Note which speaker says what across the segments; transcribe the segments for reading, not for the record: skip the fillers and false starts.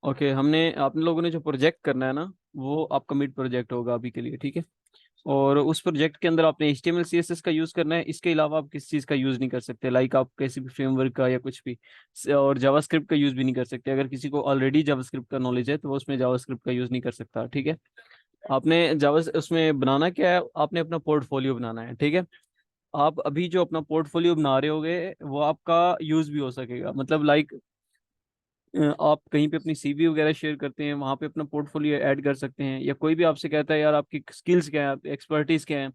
Speaker 1: Okay, हमने आपने लोगों ने जो प्रोजेक्ट करना है ना, वो आपका मिड प्रोजेक्ट होगा अभी के लिए, ठीक है। और उस प्रोजेक्ट के अंदर आपने HTML CSS का यूज़ करना है, इसके अलावा आप किसी चीज़ का यूज़ नहीं कर सकते, लाइक आप किसी भी फ्रेमवर्क का या कुछ भी। और जावास्क्रिप्ट का यूज़ भी नहीं कर सकते। अगर किसी को ऑलरेडी जावास्क्रिप्ट का नॉलेज है तो वो उसमें जावास्क्रिप्ट का यूज़ नहीं कर सकता, ठीक है। आपने जावा उसमें बनाना क्या है, आपने अपना पोर्टफोलियो बनाना है, ठीक है। आप अभी जो अपना पोर्टफोलियो बना रहे होगे वो आपका यूज़ भी हो सकेगा, मतलब लाइक आप कहीं पे अपनी CV वगैरह शेयर करते हैं, वहां पे अपना पोर्टफोलियो ऐड कर सकते हैं। या कोई भी आपसे कहता है यार आपकी स्किल्स क्या है, आप एक्सपर्टीज क्या है,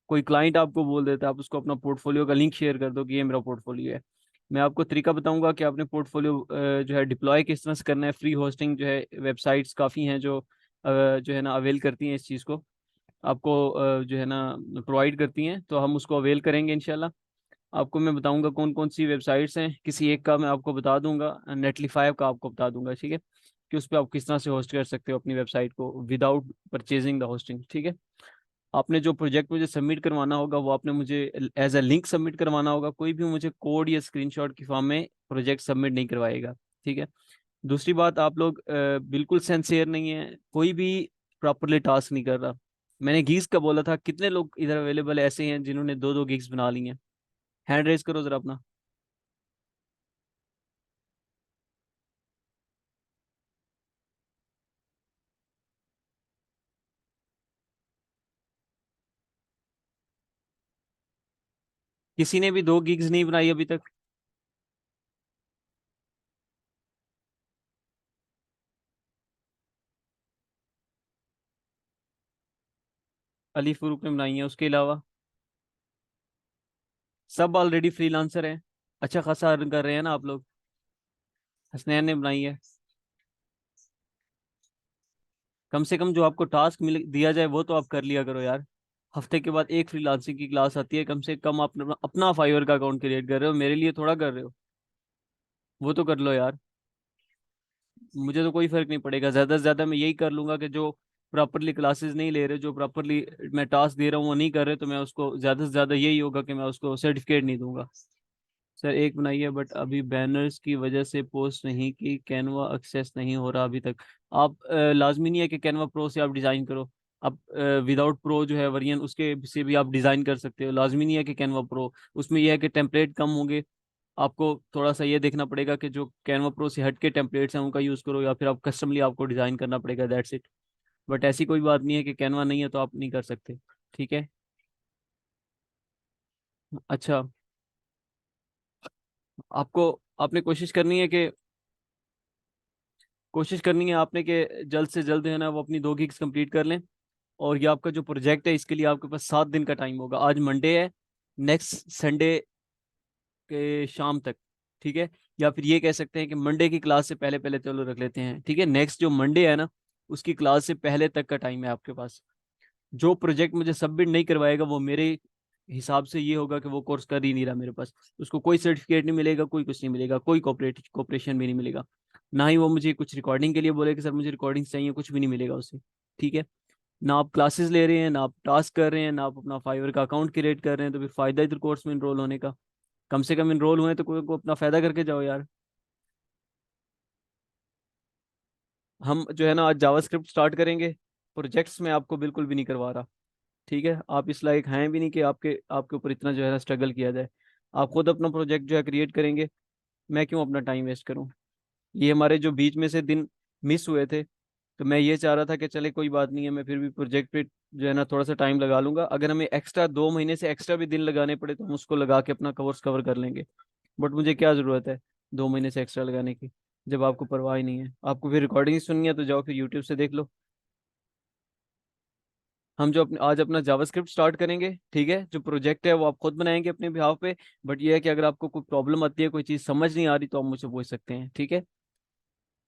Speaker 1: कोई क्लाइंट आपको बोल देता है, आप उसको अपना पोर्टफोलियो का लिंक शेयर कर दो कि ये मेरा पोर्टफोलियो है। मैं आपको तरीका बताऊंगा कि आपने पोर्टफोलियो जो है डिप्लॉय किस तरह से करना है। फ्री होस्टिंग जो है, वेबसाइट्स काफ़ी हैं जो है ना अवेल करती हैं इस चीज़ को, आपको जो है ना प्रोवाइड करती हैं, तो हम उसको अवेल करेंगे इंशाल्लाह। आपको मैं बताऊंगा कौन कौन सी वेबसाइट्स हैं, किसी एक का मैं आपको बता दूंगा, नेटलीफाई का आपको बता दूंगा, ठीक है, कि उस पर आप किस तरह से होस्ट कर सकते हो अपनी वेबसाइट को विदाउट परचेजिंग द होस्टिंग, ठीक है। आपने जो प्रोजेक्ट मुझे सबमिट करवाना होगा वो आपने मुझे एज अ लिंक सबमिट करवाना होगा। कोई भी मुझे कोड या स्क्रीनशॉट की फॉर्म में प्रोजेक्ट सबमिट नहीं करवाएगा, ठीक है। दूसरी बात, आप लोग बिल्कुल सिंसियर नहीं है, कोई भी प्रॉपरली टास्क नहीं कर रहा। मैंने गीग्स का बोला था, कितने लोग इधर अवेलेबल ऐसे हैं जिन्होंने दो दो गिग्स बना ली हैं? हैंड रेज करो जरा अपना। किसी ने भी दो गिग्स नहीं बनाई अभी तक? अली फरूक ने बनाई है, उसके अलावा सब ऑलरेडी फ्रीलांसर हैं, अच्छा खासा अर्न कर रहे हैं ना आप लोग। हसनैन ने बनाई है। कम से कम जो आपको टास्क मिल दिया जाए वो तो आप कर लिया करो यार। हफ्ते के बाद एक फ्रीलांसिंग की क्लास आती है, कम से कम आप अपना फाइवर का अकाउंट क्रिएट कर रहे हो, मेरे लिए थोड़ा कर रहे हो। वो तो कर लो यार। मुझे तो कोई फर्क नहीं पड़ेगा, ज्यादा से ज्यादा मैं यही कर लूंगा कि जो प्रॉपरली क्लासेस नहीं ले रहे, जो प्रॉपरली मैं टास्क दे रहा हूँ वो नहीं कर रहे, तो मैं उसको ज्यादा से ज्यादा यही होगा कि मैं उसको सर्टिफिकेट नहीं दूंगा। सर एक बनाई है बट अभी बैनर्स की वजह से पोस्ट नहीं की, कैनवा एक्सेस नहीं हो रहा अभी तक। आप लाजमी नहीं है कि कैनवा प्रो से आप डिज़ाइन करो। आप विदाउट प्रो जो है वर्जन उसके से भी आप डिज़ाइन कर सकते हो, लाजमी नहीं है कि कैनवा प्रो। उसमें यह है कि टेम्पलेट कम होंगे, आपको थोड़ा सा ये देखना पड़ेगा कि जो कैनवा प्रो से हट के टेम्पलेट्स हैं उनका यूज़ करो, या फिर आप कस्टमली आपको डिज़ाइन करना पड़ेगा, दैट्स इट। बट ऐसी कोई बात नहीं है कि कैनवा नहीं है तो आप नहीं कर सकते, ठीक है। अच्छा, आपको आपने कोशिश करनी है आपने कि जल्द से जल्द है ना वो अपनी 2 गिग्स कंप्लीट कर लें। और ये आपका जो प्रोजेक्ट है इसके लिए आपके पास 7 दिन का टाइम होगा। आज मंडे है, नेक्स्ट संडे के शाम तक, ठीक है। या फिर ये कह सकते हैं कि मंडे की क्लास से पहले पहले चलो रख लेते हैं, ठीक है। नेक्स्ट जो मंडे है ना उसकी क्लास से पहले तक का टाइम है आपके पास। जो प्रोजेक्ट मुझे सबमिट नहीं करवाएगा वो मेरे हिसाब से ये होगा कि वो कोर्स कर ही नहीं रहा मेरे पास। उसको कोई सर्टिफिकेट नहीं मिलेगा, कोई कुछ नहीं मिलेगा, कोई कॉपरेशन भी नहीं मिलेगा। ना ही वो मुझे कुछ रिकॉर्डिंग के लिए बोले कि सर मुझे रिकॉर्डिंग चाहिए, कुछ भी नहीं मिलेगा उससे, ठीक है। ना आप क्लासेस ले रहे हैं, ना आप टास्क कर रहे हैं, ना आप अपना फाइवर का अकाउंट क्रिएट कर रहे हैं, तो फिर फायदा इधर कोर्स में इनरोल होने का। कम से कम इनरोल हुए तो कोई को अपना फायदा करके जाओ यार। हम जो है ना आज जावास्क्रिप्ट स्टार्ट करेंगे। प्रोजेक्ट्स में आपको बिल्कुल भी नहीं करवा रहा, ठीक है। आप इस लायक हैं भी नहीं कि आपके आपके ऊपर इतना जो है ना स्ट्रगल किया जाए। आप खुद अपना प्रोजेक्ट जो है क्रिएट करेंगे, मैं क्यों अपना टाइम वेस्ट करूं। ये हमारे जो बीच में से दिन मिस हुए थे, तो मैं ये चाह रहा था कि चले कोई बात नहीं है, मैं फिर भी प्रोजेक्ट पे जो है ना थोड़ा सा टाइम लगा लूंगा। अगर हमें एक्स्ट्रा 2 महीने से एक्स्ट्रा भी दिन लगाने पड़े तो हम उसको लगा के अपना कवर्स कवर कर लेंगे। बट मुझे क्या ज़रूरत है 2 महीने से एक्स्ट्रा लगाने की, जब आपको परवाह ही नहीं है। आपको फिर रिकॉर्डिंग ही सुननी है तो जाओ फिर यूट्यूब से देख लो। हम जो अपने आज अपना जावास्क्रिप्ट स्टार्ट करेंगे, ठीक है। जो प्रोजेक्ट है वो आप खुद बनाएंगे अपने बिहाफ पे। बट ये है कि अगर आपको कोई प्रॉब्लम आती है, कोई चीज़ समझ नहीं आ रही, तो आप मुझसे पूछ सकते हैं, ठीक है।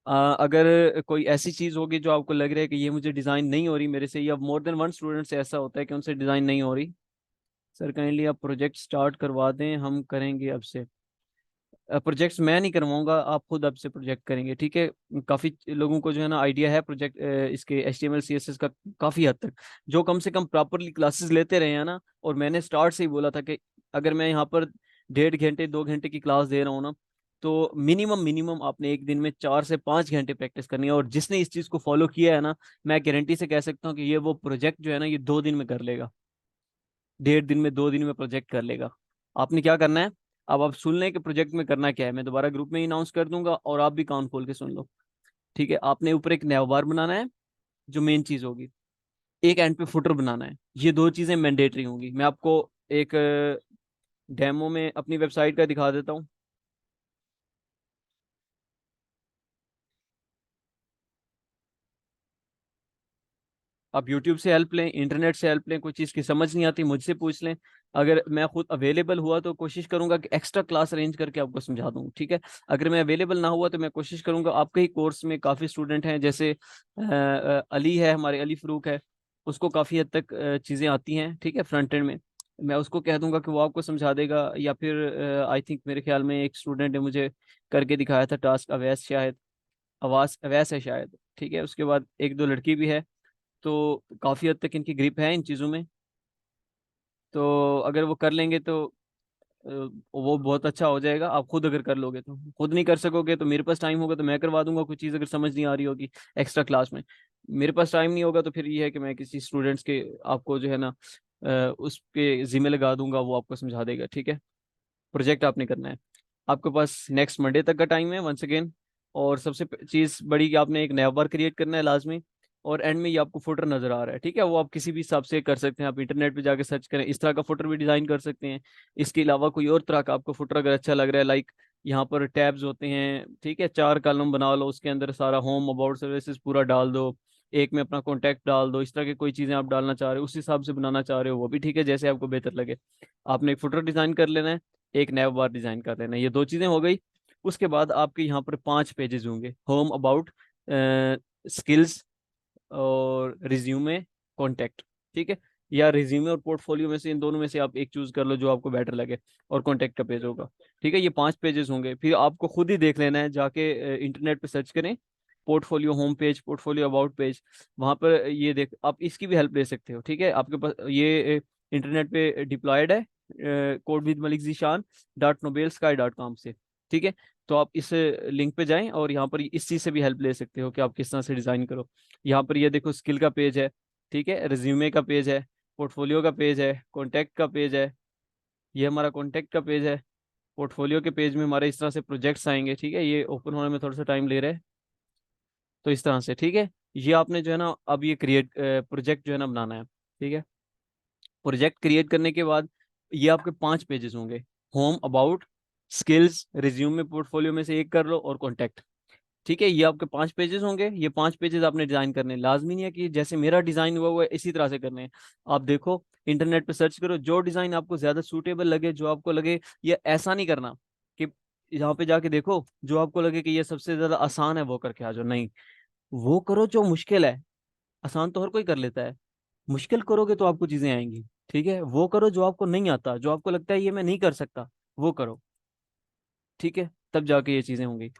Speaker 1: अगर कोई ऐसी चीज़ होगी जो आपको लग रहा है कि ये मुझे डिज़ाइन नहीं हो रही मेरे से, या मोर देन वन स्टूडेंट से ऐसा होता है कि उनसे डिज़ाइन नहीं हो रही, सर काइंडली आप प्रोजेक्ट स्टार्ट करवा दें, हम करेंगे अब से। प्रोजेक्ट्स मैं नहीं करवाऊंगा, आप खुद अब से प्रोजेक्ट करेंगे, ठीक है। काफ़ी लोगों को जो है ना आइडिया है प्रोजेक्ट इसके HTML CSS का, काफ़ी हद तक। जो कम से कम प्रॉपरली क्लासेस लेते रहे हैं ना, और मैंने स्टार्ट से ही बोला था कि अगर मैं यहाँ पर 1.5 घंटे 2 घंटे की क्लास दे रहा हूँ ना, तो मिनिमम मिनिमम आपने एक दिन में 4 से 5 घंटे प्रैक्टिस करनी है। और जिसने इस चीज को फॉलो किया है ना, मैं गारंटी से कह सकता हूँ कि ये वो प्रोजेक्ट जो है ना, ये 2 दिन में कर लेगा, 1.5 दिन में, 2 दिन में प्रोजेक्ट कर लेगा। आपने क्या करना है, अब आप सुन लें कि प्रोजेक्ट में करना क्या है, मैं दोबारा ग्रुप में ही अनाउंस कर दूंगा और आप भी कान खोल के सुन लो। ठीक है, आपने ऊपर एक नैवबार बनाना है, जो मेन चीज होगी। एक एंड पे फुटर बनाना है। ये 2 चीजें मैंडेटरी होंगी। मैं आपको एक डेमो में अपनी वेबसाइट का दिखा देता हूँ। आप यूट्यूब से हेल्प लें, इंटरनेट से हेल्प लें, कोई चीज़ की समझ नहीं आती मुझसे पूछ लें। अगर मैं खुद अवेलेबल हुआ तो कोशिश करूंगा कि एक्स्ट्रा क्लास अरेंज करके आपको समझा दूं, ठीक है। अगर मैं अवेलेबल ना हुआ तो मैं कोशिश करूंगा, आपके ही कोर्स में काफ़ी स्टूडेंट हैं, जैसे अली है, हमारे अली फरूक है, उसको काफ़ी हद तक चीज़ें आती हैं, ठीक है, फ्रंट एंड में। मैं उसको कह दूंगा कि वो आपको समझा देगा। या फिर आई थिंक मेरे ख्याल में एक स्टूडेंट ने मुझे करके दिखाया था टास्क, अवैस शायद, अवास अवैस है शायद, ठीक है। उसके बाद एक दो लड़की भी है। तो काफ़ी हद तक इनकी ग्रिप है इन चीज़ों में। तो अगर वो कर लेंगे तो वो बहुत अच्छा हो जाएगा। आप खुद अगर कर लोगे तो, खुद नहीं कर सकोगे तो मेरे पास टाइम होगा तो मैं करवा दूंगा, कोई चीज़ अगर समझ नहीं आ रही होगी एक्स्ट्रा क्लास में। मेरे पास टाइम नहीं होगा तो फिर ये है कि मैं किसी स्टूडेंट्स के आपको जो है ना उसके जिम्मे लगा दूंगा, वो आपको समझा देगा, ठीक है। प्रोजेक्ट आपने करना है। आपके पास नेक्स्ट मंडे तक का टाइम है वंस अगेन। और सबसे चीज़ बड़ी कि आपने एक नया बार क्रिएट करना है लाजमी। और एंड में ये आपको फुटर नजर आ रहा है, ठीक है, वो आप किसी भी हिसाब से कर सकते हैं। आप इंटरनेट पे जाके सर्च करें, इस तरह का फुटर भी डिजाइन कर सकते हैं। इसके अलावा कोई और तरह का आपको फुटर अगर अच्छा लग रहा है, लाइक यहाँ पर टैब्स होते हैं, ठीक है, 4 कॉलम बना लो, उसके अंदर सारा होम अबाउट सर्विसेज पूरा डाल दो, एक में अपना कॉन्टैक्ट डाल दो। इस तरह की कोई चीज़ें आप डालना चाह रहे हो, उस हिसाब से बनाना चाह रहे हो, वो भी ठीक है, जैसे आपको बेहतर लगे। आपने एक फुटर डिजाइन कर लेना है, एक नैव बार डिजाइन कर लेना है, ये 2 चीजें हो गई। उसके बाद आपके यहाँ पर 5 पेजेस होंगे, होम अबाउट स्किल्स और रिज्यूमे कॉन्टैक्ट, ठीक है। या रिज्यूमे और पोर्टफोलियो में से, इन दोनों में से आप एक चूज कर लो जो आपको बेटर लगे। और कॉन्टैक्ट का पेज होगा, ठीक है। ये 5 पेजेस होंगे, फिर आपको खुद ही देख लेना है जाके, इंटरनेट पे सर्च करें, portfolio home page, portfolio about page, वहां पर ये देख, आप इसकी भी हेल्प ले सकते हो, ठीक है। आपके पास ये इंटरनेट पे डिप्लॉयड है, code with Malik Zeeshan .nobelsky.com से, ठीक है। तो आप इस लिंक पे जाएं और यहाँ पर इस चीज़ से भी हेल्प ले सकते हो कि आप किस तरह से डिज़ाइन करो। यहाँ पर ये देखो, स्किल का पेज है, ठीक है, रिज्यूमे का पेज है, पोर्टफोलियो का पेज है, कॉन्टैक्ट का पेज है, ये हमारा कॉन्टैक्ट का पेज है। पोर्टफोलियो के पेज में हमारे इस तरह से प्रोजेक्ट्स आएंगे, ठीक है, ये ओपन होने में थोड़ा सा टाइम ले रहे हैं। तो इस तरह से, ठीक है। ये आपने जो है ना, अब ये क्रिएट प्रोजेक्ट जो है ना बनाना है, ठीक है। प्रोजेक्ट क्रिएट करने के बाद ये आपके 5 पेजेस होंगे, home about skills resume portfolio में से एक कर लो और कॉन्टैक्ट, ठीक है। ये आपके 5 पेजेस होंगे। ये 5 पेजेस आपने डिजाइन करने हैं। लाजमी नहीं है कि जैसे मेरा डिजाइन हुआ है इसी तरह से करने हैं। आप देखो, इंटरनेट पे सर्च करो, जो डिजाइन आपको ज्यादा सूटेबल लगे, जो आपको लगे, ये ऐसा नहीं करना कि यहाँ पे जाके देखो जो आपको लगे कि ये सबसे ज्यादा आसान है वो करके आ जाओ, नहीं। वो करो जो मुश्किल है। आसान तो हर कोई कर लेता है, मुश्किल करोगे तो आपको चीजें आएंगी, ठीक है। वो करो जो आपको नहीं आता, जो आपको लगता है ये मैं नहीं कर सकता, वो करो, ठीक है, तब जाके ये चीजें होंगी।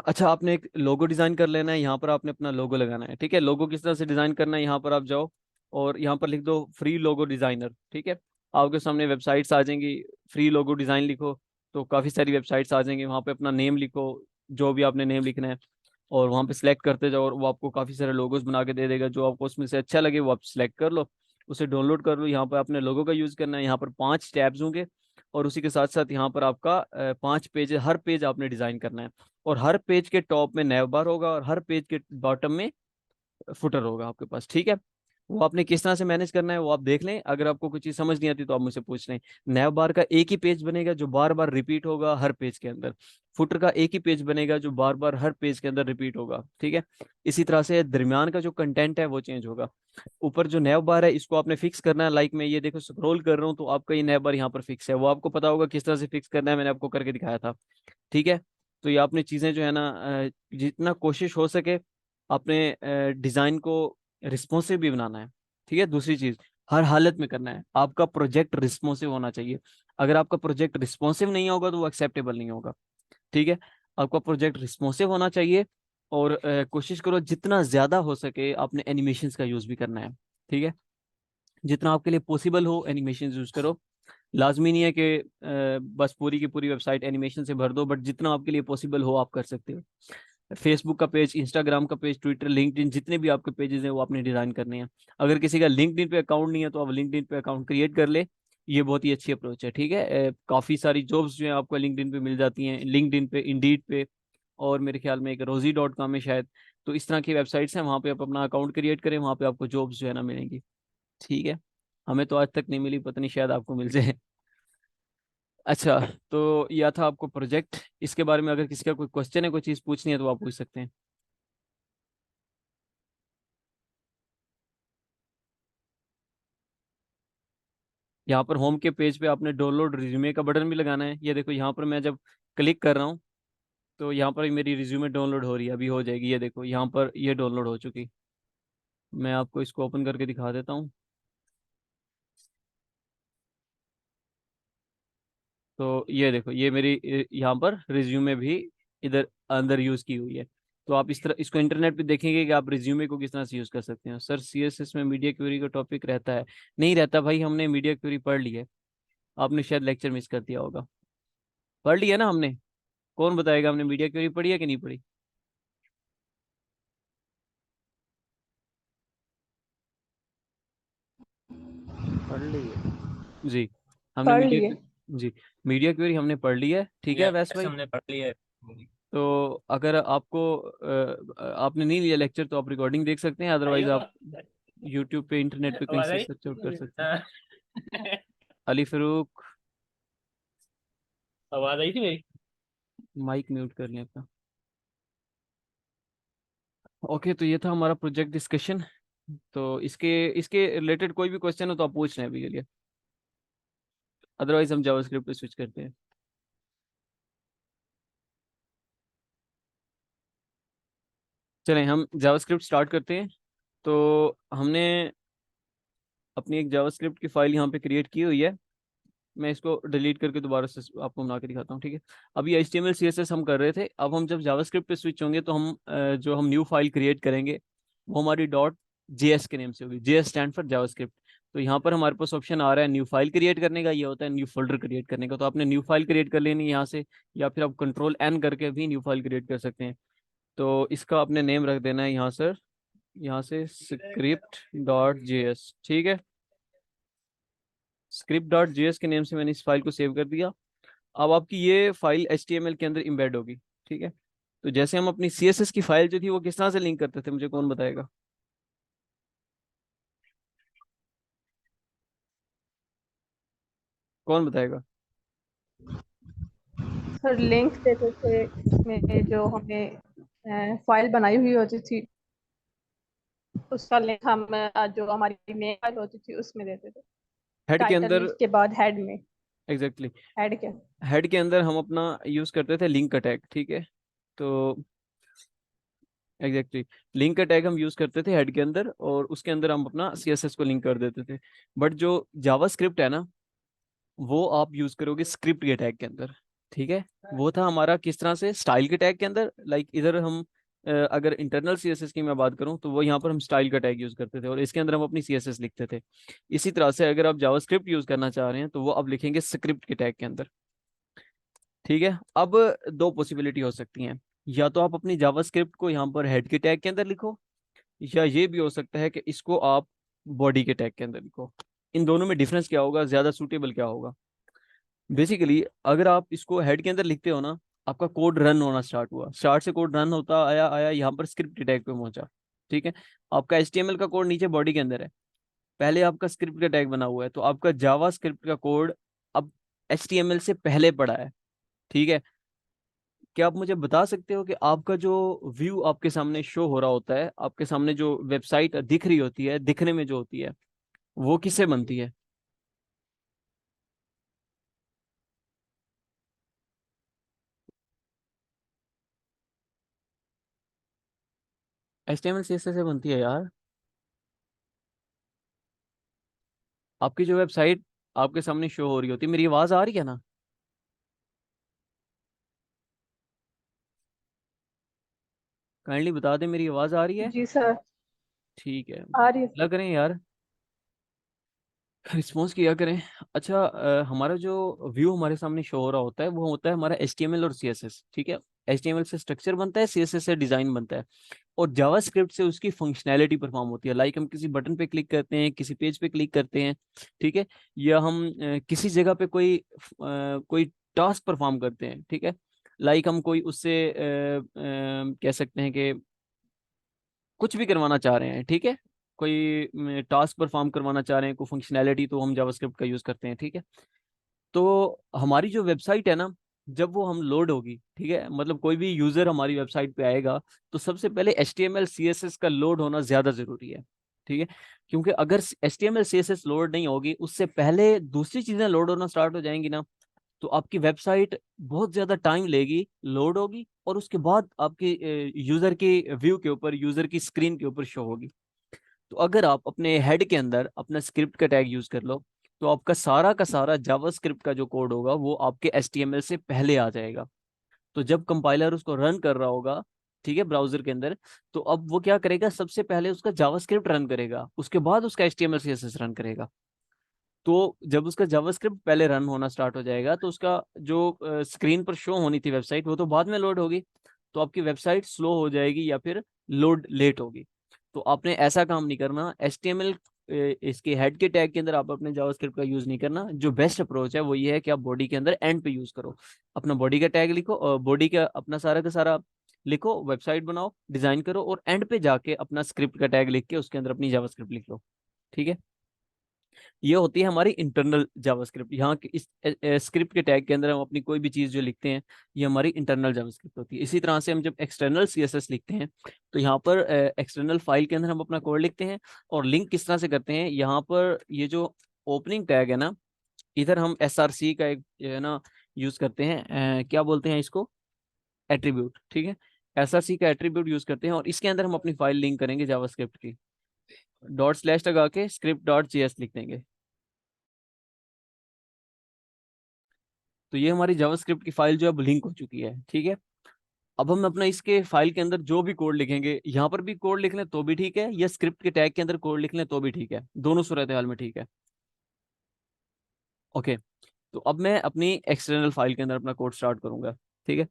Speaker 1: अच्छा, आपने एक लोगो डिजाइन कर लेना है, यहाँ पर आपने अपना लोगो लगाना है, ठीक है। लोगो किस तरह से डिजाइन करना है, यहाँ पर आप जाओ और यहाँ पर लिख दो फ्री लोगो डिजाइनर, ठीक है। आपके सामने वेबसाइट्स आ जाएंगी, फ्री लोगो डिजाइन लिखो तो काफी सारी वेबसाइट्स आ जाएंगी। वहाँ पे अपना नेम लिखो, जो भी आपने नेम लिखना है, और वहाँ पे सिलेक्ट करते जाओ और वो आपको काफी सारे लोगोस बना के दे देगा। जो आपको उसमें से अच्छा लगे वो आप सिलेक्ट कर लो, उसे डाउनलोड कर लो। यहाँ पर आपने लोगो का यूज करना है, यहाँ पर 5 टैब्स होंगे। और उसी के साथ साथ यहाँ पर आपका 5 पेज, हर पेज आपने डिजाइन करना है। और हर पेज के टॉप में नैव बार होगा और हर पेज के बॉटम में फुटर होगा आपके पास, ठीक है। वो आपने किस तरह से मैनेज करना है वो आप देख लें। अगर आपको कुछ चीज समझ नहीं आती तो आप मुझसे पूछ लें। नैव बार का एक ही पेज बनेगा जो बार बार रिपीट होगा हर पेज के अंदर। फुटर का एक ही पेज बनेगा जो बार बार हर पेज के अंदर रिपीट होगा, ठीक है। इसी तरह से दरमियान का जो कंटेंट है वो चेंज होगा। ऊपर जो नैव बार है इसको आपने फिक्स करना है, लाइक मैं ये देखो स्क्रॉल कर रहा हूँ तो आपका ये नैव बार यहाँ पर फिक्स है, वो आपको पता होगा किस तरह से फिक्स करना है, मैंने आपको करके दिखाया था, ठीक है। तो ये आपने चीज़ें जो है ना, जितना कोशिश हो सके अपने डिज़ाइन को रिस्पॉन्सिव भी बनाना है, ठीक है। दूसरी चीज़, हर हालत में करना है, आपका प्रोजेक्ट रिस्पॉन्सिव होना चाहिए। अगर आपका प्रोजेक्ट रिस्पॉन्सिव नहीं होगा तो वो एक्सेप्टेबल नहीं होगा, ठीक है। आपका प्रोजेक्ट रिस्पॉन्सिव होना चाहिए। और कोशिश करो जितना ज़्यादा हो सके आपने एनिमेशंस का यूज़ भी करना है, ठीक है। जितना आपके लिए पॉसिबल हो एनिमेशन यूज़ करो। लाजमी नहीं है कि बस पूरी की पूरी वेबसाइट एनिमेशन से भर दो, बट जितना आपके लिए पॉसिबल हो आप कर सकते हो। फेसबुक का पेज, इंस्टाग्राम का पेज, ट्विटर, लिंक्डइन, जितने भी आपके पेजेस हैं वो आपने डिजाइन करने हैं। अगर किसी का लिंक्डइन पे अकाउंट नहीं है तो आप लिंक्डइन पे अकाउंट क्रिएट कर ले। ये बहुत ही अच्छी अप्रोच है, ठीक है। काफी सारी जॉब्स जो है आपको लिंक्डइन पे मिल जाती हैं, लिंक्डइन पे, इंडीड पे, और मेरे ख्याल में एक rozy.com है शायद। तो इस तरह की वेबसाइट्स हैं, वहाँ पे आप अपना अकाउंट क्रिएट करें, वहाँ पे आपको जॉब्स जो है ना मिलेंगी। ठीक है। हमें तो आज तक नहीं मिली, पता नहीं शायद आपको मिल जाए। अच्छा, तो यह था आपको प्रोजेक्ट। इसके बारे में अगर किसी का कोई क्वेश्चन है, कोई चीज़ पूछनी है तो आप पूछ सकते हैं। यहाँ पर होम के पेज पे आपने डाउनलोड रिज्यूमे का बटन भी लगाना है। ये देखो यहाँ पर मैं जब क्लिक कर रहा हूँ तो यहाँ पर मेरी रिज्यूमे डाउनलोड हो रही है, अभी हो जाएगी। ये देखो यहाँ पर ये डाउनलोड हो चुकी। मैं आपको इसको ओपन करके दिखा देता हूँ। तो ये देखो ये मेरी यहाँ पर रिज्यूमे भी इधर अंदर यूज की हुई है। तो आप इस तरह इसको इंटरनेट पे देखेंगे कि आप रिज्यूमे को किस तरह से यूज कर सकते हैं। सर सीएसएस में मीडिया क्वेरी का टॉपिक रहता है? नहीं रहता भाई, हमने मीडिया क्वेरी पढ़ ली है। आपने शायद लेक्चर मिस कर दिया होगा। पढ़ लिया ना हमने। कौन बताएगा हमने मीडिया क्वेरी पढ़ी है कि नहीं पढ़ी? पढ़ ली है जी। हमने
Speaker 2: पढ़ लिए।
Speaker 1: जी, मीडिया क्वेरी हमने पढ़ ली है, ठीक है वैसे
Speaker 2: यस
Speaker 1: भाई।
Speaker 2: हमने पढ़ लिया है।
Speaker 1: तो अगर आपको आपने नहीं लिया लेक्चर तो आप रिकॉर्डिंग देख सकते हैं, अदरवाइज
Speaker 2: आइयो
Speaker 1: आप यूट्यूब पे, इंटरनेट पे कहीं
Speaker 2: आवाज
Speaker 1: से
Speaker 2: आई।
Speaker 1: सर्च आउट कर सकते हैं।
Speaker 2: हाँ।
Speaker 1: अली फरूक,
Speaker 2: आवाज आई थी मेरी।
Speaker 1: माइक म्यूट कर लें अपना। ओके, तो ये था हमारा प्रोजेक्ट डिस्कशन। तो इसके इसके रिलेटेड कोई भी क्वेश्चन हो तो आप पूछ लें अभी के लिए, अदरवाइज हम जावास्क्रिप्ट पे स्विच करते हैं। चलें हम जावास्क्रिप्ट स्टार्ट करते हैं। तो हमने अपनी एक जावास्क्रिप्ट की फाइल यहाँ पे क्रिएट की हुई है। मैं इसको डिलीट करके दोबारा से आपको बना के दिखाता हूँ, ठीक है। अभी HTML CSS हम कर रहे थे, अब हम जब जावास्क्रिप्ट पे स्विच होंगे तो हम जो हम न्यू फाइल क्रिएट करेंगे वो हमारी .js के नेम से होगी। JS stand for JavaScript. तो यहाँ पर हमारे पास ऑप्शन आ रहा है न्यू फाइल क्रिएट करने का, ये होता है न्यू फोल्डर क्रिएट करने का। तो आपने न्यू फाइल क्रिएट कर लेनी है यहाँ से, या फिर आप Ctrl+N करके भी न्यू फाइल क्रिएट कर सकते हैं। तो इसका आपने नेम रख देना है यहाँ सर, यहाँ से script.js, ठीक है। script.js के नेम से मैंने इस फाइल को सेव कर दिया। अब आपकी ये फाइल HTML के अंदर इम्बेड होगी, ठीक है। तो जैसे हम अपनी CSS की फाइल जो थी वो किस तरह से लिंक करते थे, मुझे कौन बताएगा? कौन बताएगा?
Speaker 2: सर लिंक देते थे उसमें जो हमें फाइल बनाई हुई होती थी, उसका लिंक हम जो हमारी मेन फाइल होती थी उसमें देते थे।
Speaker 1: हेड के
Speaker 2: टाइटल
Speaker 1: अंदर,
Speaker 2: के बाद हेड में।
Speaker 1: एग्जैक्टली
Speaker 2: हेड के।
Speaker 1: हेड के अंदर हम अपना यूज करते थे लिंक अटैक, ठीक है। तो एग्जैक्टली लिंक अटैग हम यूज करते थे हेड के अंदर, और उसके अंदर हम अपना CSS को लिंक कर देते थे। बट जो जावास्क्रिप्ट है ना, वो आप यूज करोगे स्क्रिप्ट के टैग के अंदर, ठीक है। वो था हमारा किस तरह से, स्टाइल के टैग के अंदर। लाइक इधर हम अगर इंटरनल CSS की मैं बात करूं तो वो यहाँ पर हम स्टाइल का टैग यूज करते थे, और इसके अंदर हम अपनी CSS लिखते थे। इसी तरह से अगर आप जावास्क्रिप्ट यूज करना चाह रहे हैं तो वो आप लिखेंगे स्क्रिप्ट के टैग के अंदर, ठीक है। अब दो पॉसिबिलिटी हो सकती हैं, या तो आप अपनी जावास्क्रिप्ट को यहाँ पर हेड के टैग के अंदर लिखो, या ये भी हो सकता है कि इसको आप बॉडी के टैग के अंदर लिखो। इन दोनों में डिफरेंस क्या होगा, ज्यादा सूटेबल क्या होगा? बेसिकली अगर आप इसको हेड के अंदर लिखते हो ना, आपका कोड रन होना स्टार्ट हुआ, स्टार्ट से कोड रन होता आया आया यहाँ पर स्क्रिप्ट टैग पे पहुंचा, ठीक है। आपका HTML का कोड नीचे बॉडी के अंदर है, पहले आपका स्क्रिप्ट का टैग बना हुआ है, तो आपका जावा स्क्रिप्ट का कोड अब HTML से पहले पड़ा है, ठीक है। क्या आप मुझे बता सकते हो कि आपका जो व्यू आपके सामने शो हो रहा होता है, आपके सामने जो वेबसाइट दिख रही होती है, दिखने में जो होती है, वो किससे बनती है? HTML CSS से बनती है यार। आपकी जो वेबसाइट आपके सामने शो हो रही होती है, मेरी आवाज आ रही है ना? काइंडली बता दें मेरी आवाज आ रही है?
Speaker 2: जी सर।
Speaker 1: ठीक है।
Speaker 2: आ रही है सर।
Speaker 1: लग रहे हैं यार। रिस्पॉन्स किया करें। अच्छा, हमारा जो व्यू हमारे सामने शो हो रहा होता है वो होता है हमारा HTML और CSS, ठीक है। HTML से स्ट्रक्चर बनता है, CSS से डिजाइन बनता है, और जावास्क्रिप्ट से उसकी फंक्शनैलिटी परफॉर्म होती है। लाइक हम किसी बटन पे क्लिक करते हैं, किसी पेज पे क्लिक करते हैं, ठीक है, या हम किसी जगह पे कोई टास्क परफॉर्म करते हैं, ठीक है। लाइक हम कोई उससे कह सकते हैं कि कुछ भी करवाना चाह रहे हैं, ठीक है, कोई टास्क परफॉर्म करवाना चाह रहे हैं, कोई फंक्शनैलिटी, तो हम जावास्क्रिप्ट का यूज करते हैं, ठीक है। तो हमारी जो वेबसाइट है ना, जब वो हम लोड होगी, ठीक है, मतलब कोई भी यूजर हमारी वेबसाइट पे आएगा, तो सबसे पहले HTML CSS का लोड होना ज्यादा जरूरी है, ठीक है। क्योंकि अगर HTML CSS लोड नहीं होगी, उससे पहले दूसरी चीजें लोड होना स्टार्ट हो जाएंगी ना, तो आपकी वेबसाइट बहुत ज्यादा टाइम लेगी, लोड होगी, और उसके बाद आपकी यूजर की व्यू के ऊपर, यूजर की स्क्रीन के ऊपर शो होगी। तो अगर आप अपने हेड के अंदर अपना स्क्रिप्ट का टैग यूज कर लो, तो आपका सारा का सारा जावास्क्रिप्ट का जो कोड होगा वो आपके HTML से पहले आ जाएगा। तो जब कंपाइलर उसको रन कर रहा होगा, ठीक है, ब्राउजर के अंदर, तो अब वो क्या करेगा, सबसे पहले उसका जावास्क्रिप्ट रन करेगा, उसके बाद उसका HTML CSS रन करेगा। तो जब उसका जावास्क्रिप्ट पहले रन होना स्टार्ट हो जाएगा, तो उसका जो स्क्रीन पर शो होनी थी वेबसाइट, वो तो बाद में लोड होगी, तो आपकी वेबसाइट स्लो हो जाएगी या फिर लोड लेट होगी। तो आपने ऐसा काम नहीं करना। HTML इसके हेड के टैग के अंदर आप अपने जावास्क्रिप्ट का यूज नहीं करना। जो बेस्ट अप्रोच है वो ये है कि आप बॉडी के अंदर एंड पे यूज करो, अपना बॉडी का टैग लिखो, बॉडी का सारा लिखो, वेबसाइट बनाओ, डिजाइन करो, और एंड पे जाके अपना स्क्रिप्ट का टैग लिख के उसके अंदर अपनी जावास्क्रिप्ट लिख लो, ठीक है। ये होती है हमारी इंटरनल जावास्क्रिप्ट। यहाँ के इस स्क्रिप्ट के टैग के अंदर हम अपनी कोई भी चीज जो लिखते हैं, ये हमारी इंटरनल जावास्क्रिप्ट होती है। इसी तरह से हम जब एक्सटर्नल CSS लिखते हैं, तो यहाँ पर एक्सटर्नल फाइल के अंदर हम अपना कोड लिखते हैं, और लिंक किस तरह से करते हैं, यहाँ पर ये जो ओपनिंग टैग है ना, इधर हम SRC का एक जो है ना यूज करते हैं, क्या बोलते हैं इसको, एट्रीब्यूट, ठीक है। SRC का एट्रीब्यूट यूज करते हैं, और इसके अंदर हम अपनी फाइल लिंक करेंगे जावास्क्रिप्ट की, // लगा के script.js लिख देंगे। तो ये हमारी जावास्क्रिप्ट की फाइल जो है लिंक हो चुकी है, ठीक है। अब हम अपना इसके फाइल के अंदर जो भी कोड लिखेंगे, यहाँ पर भी कोड लिख लें तो भी ठीक है, या स्क्रिप्ट के टैग के अंदर कोड लिख लें तो भी ठीक है, दोनों सूरत हाल में ठीक है। ओके। तो अब मैं अपनी एक्सटर्नल फाइल के अंदर अपना कोड स्टार्ट करूंगा, ठीक है।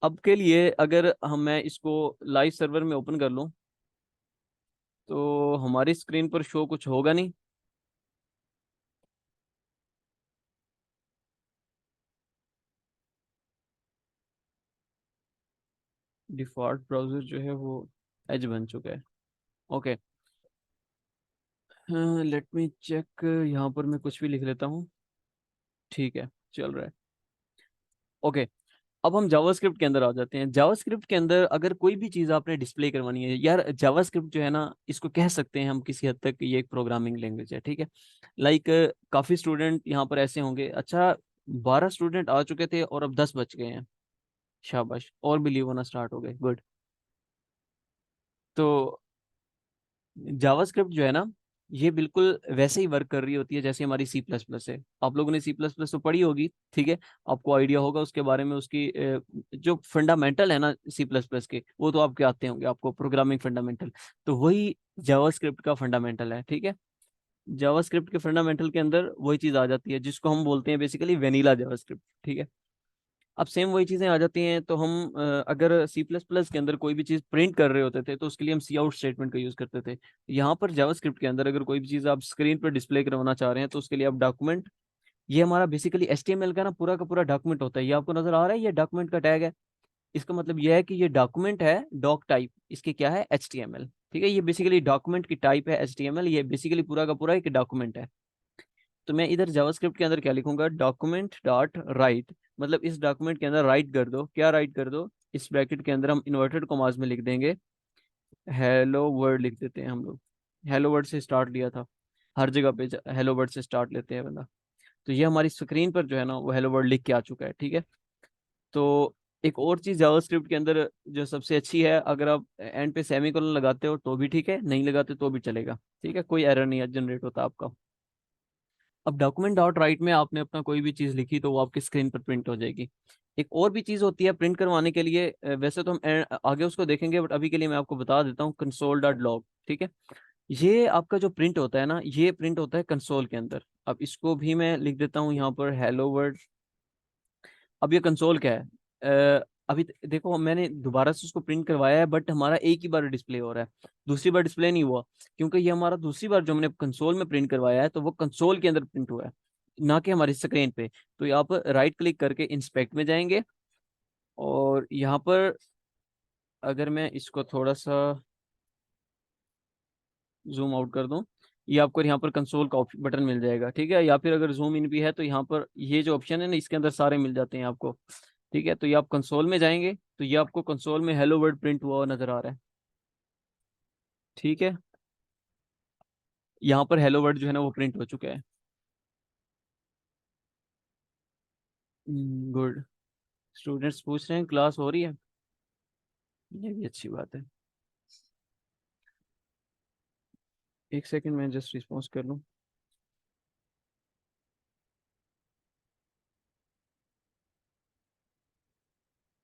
Speaker 1: अब के लिए अगर मैं इसको लाइव सर्वर में ओपन कर लूँ, तो हमारी स्क्रीन पर शो कुछ होगा नहीं। डिफॉल्ट ब्राउजर जो है वो एज बन चुका है। ओके, लेट मी चेक, यहाँ पर मैं कुछ भी लिख लेता हूँ, ठीक है, चल रहा है। ओके। अब हम जावास्क्रिप्ट के अंदर आ जाते हैं। जावास्क्रिप्ट के अंदर अगर कोई भी चीज़ आपने डिस्प्ले करवानी है यार, जावास्क्रिप्ट जो है ना, इसको कह सकते हैं हम किसी हद तक ये एक प्रोग्रामिंग लैंग्वेज है, ठीक है। लाइक काफ़ी स्टूडेंट यहाँ पर ऐसे होंगे, अच्छा 12 स्टूडेंट आ चुके थे और अब 10 बच गए हैं, शाबाश, और भी लीव होना स्टार्ट हो गए, गुड। तो जावास्क्रिप्ट जो है ना, ये बिल्कुल वैसे ही वर्क कर रही होती है जैसे हमारी C++ है। आप लोगों ने C++ तो पढ़ी होगी, ठीक है, आपको आइडिया होगा उसके बारे में, उसकी जो फंडामेंटल है ना C++ के, वो तो आपके आते होंगे, आपको प्रोग्रामिंग फंडामेंटल। तो वही जावास्क्रिप्ट का फंडामेंटल है, ठीक है। जावास्क्रिप्ट के फंडामेंटल के अंदर वही चीज आ जाती है जिसको हम बोलते हैं बेसिकली वेनिला जावास्क्रिप्ट, ठीक है। अब सेम वही चीजें आ जाती हैं। तो हम अगर C++ के अंदर कोई भी चीज प्रिंट कर रहे होते थे, तो उसके लिए हम सी आउट स्टेटमेंट का यूज करते थे। यहाँ पर जावास्क्रिप्ट के अंदर अगर कोई भी चीज आप स्क्रीन पर डिस्प्ले करवाना चाह रहे हैं, तो उसके लिए आप डॉक्यूमेंट, ये हमारा बेसिकली HTML का ना पूरा का पूरा डॉक्यूमेंट होता है। ये आपको नजर आ रहा है, ये डॉक्यूमेंट का टैग है। इसका मतलब ये है कि ये डॉक्यूमेंट है, डॉक टाइप इसकी क्या है, HTML, ठीक है। ये बेसिकली डॉक्यूमेंट की टाइप है HTML, ये बेसिकली पूरा का पूरा एक डॉक्यूमेंट है। तो मैं इधर जावास्क्रिप्ट के अंदर क्या लिखूंगा, डॉक्यूमेंट डॉट राइट, मतलब इस डॉक्यूमेंट के अंदर राइट कर दो, क्या राइट कर दो, इस ब्रैकेट के अंदर हम इन्वर्टेड कॉमास में लिख देंगे हेलो वर्ड, लिख देते हैं हम लोग। हेलो वर्ड से स्टार्ट लिया था, हर जगह पे हेलो वर्ड से स्टार्ट लेते हैं बंदा। तो ये हमारी स्क्रीन पर जो है ना वो हेलो वर्ड लिख के आ चुका है, ठीक है। तो एक और चीज जावास्क्रिप्ट के अंदर जो सबसे अच्छी है, अगर आप एंड पे सेमीकोलन लगाते हो तो भी ठीक है, नहीं लगाते तो भी चलेगा, ठीक है, कोई एरर नहीं जनरेट होता आपका। अब डॉक्यूमेंट डॉट राइट में आपने अपना कोई भी चीज लिखी तो वो आपकी स्क्रीन पर प्रिंट हो जाएगी। एक और भी चीज होती है प्रिंट करवाने के लिए, वैसे तो हम आगे उसको देखेंगे, बट अभी के लिए मैं आपको बता देता हूँ, कंसोल डॉट लॉग, ठीक है। ये आपका जो प्रिंट होता है ना, ये प्रिंट होता है कंसोल के अंदर। अब इसको भी मैं लिख देता हूँ यहाँ पर, हेलो वर्ल्ड। अब ये कंसोल क्या है, अभी देखो मैंने दोबारा से उसको प्रिंट करवाया है, बट हमारा एक ही बार डिस्प्ले हो रहा है, दूसरी बार डिस्प्ले नहीं हुआ, क्योंकि ये हमारा दूसरी बार जो हमने कंसोल में प्रिंट करवाया है तो वो कंसोल के अंदर प्रिंट हुआ है, ना कि हमारी स्क्रीन पे। तो यहाँ पर राइट क्लिक करके इंस्पेक्ट में जाएंगे, और यहाँ पर अगर मैं इसको थोड़ा सा जूम आउट कर दूं, ये आपको यहाँ पर कंसोल का बटन मिल जाएगा, ठीक है। या फिर अगर जूम इन भी है तो यहाँ पर ये जो ऑप्शन है ना, इसके अंदर सारे मिल जाते हैं आपको, ठीक है। तो ये आप कंसोल में जाएंगे तो ये आपको कंसोल में हेलो वर्ड प्रिंट हुआ हुआ नजर आ रहा है, ठीक है। यहाँ पर हेलो वर्ड जो है ना वो प्रिंट हो चुका है। गुड। स्टूडेंट्स पूछ रहे हैं क्लास हो रही है, ये भी अच्छी बात है। एक सेकंड मैं जस्ट रिस्पॉन्स कर लूँ।